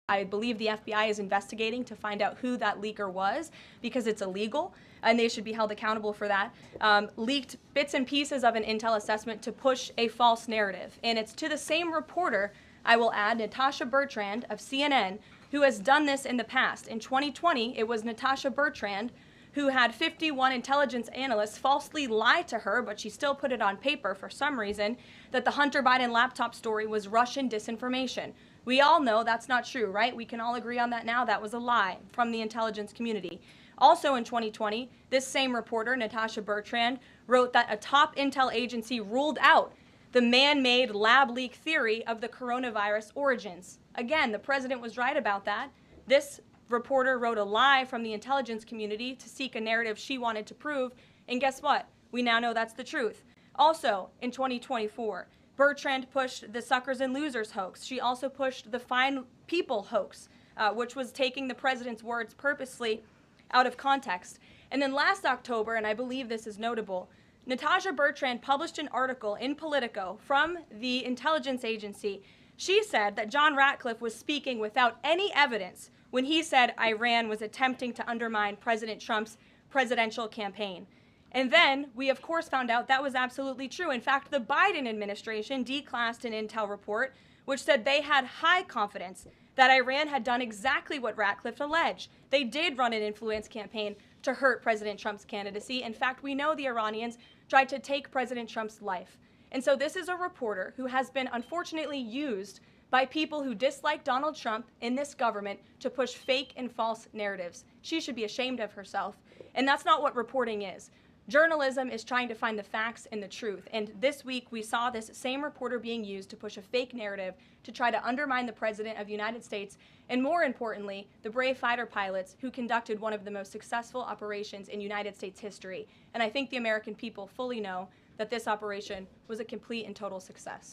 I believe the FBI is investigating to find out who that leaker was because it's illegal and they should be held accountable for that. Leaked bits and pieces of an intel assessment to push a false narrative. And it's to the same reporter, I will add, Natacha Bertrand of CNN, who has done this in the past. In 2020, it was Natacha Bertrand who had 51 intelligence analysts falsely lie to her, but she still put it on paper for some reason, that the Hunter Biden laptop story was Russian disinformation. We all know that's not true, right? We can all agree on that now. That was a lie from the intelligence community. Also in 2020, this same reporter, Natacha Bertrand, wrote that a top intel agency ruled out the man-made lab leak theory of the coronavirus origins. Again, the president was right about that. This reporter wrote a lie from the intelligence community to seek a narrative she wanted to prove, and guess what? We now know that's the truth. Also, in 2024, Bertrand pushed the suckers and losers hoax. She also pushed the fine people hoax, which was taking the president's words purposely out of context. And then last October, and I believe this is notable, Natacha Bertrand published an article in Politico from the intelligence agency. She said that John Ratcliffe was speaking without any evidence when he said Iran was attempting to undermine President Trump's presidential campaign. And then we, of course, found out that was absolutely true. In fact, the Biden administration declassed an intel report which said they had high confidence that Iran had done exactly what Ratcliffe alleged. They did run an influence campaign to hurt President Trump's candidacy. In fact, we know the Iranians tried to take President Trump's life. And so this is a reporter who has been unfortunately used by people who dislike Donald Trump in this government to push fake and false narratives. She should be ashamed of herself. And that's not what reporting is. Journalism is trying to find the facts and the truth. And this week we saw this same reporter being used to push a fake narrative to try to undermine the President of the United States, and more importantly, the brave fighter pilots who conducted one of the most successful operations in United States history. And I think the American people fully know that this operation was a complete and total success.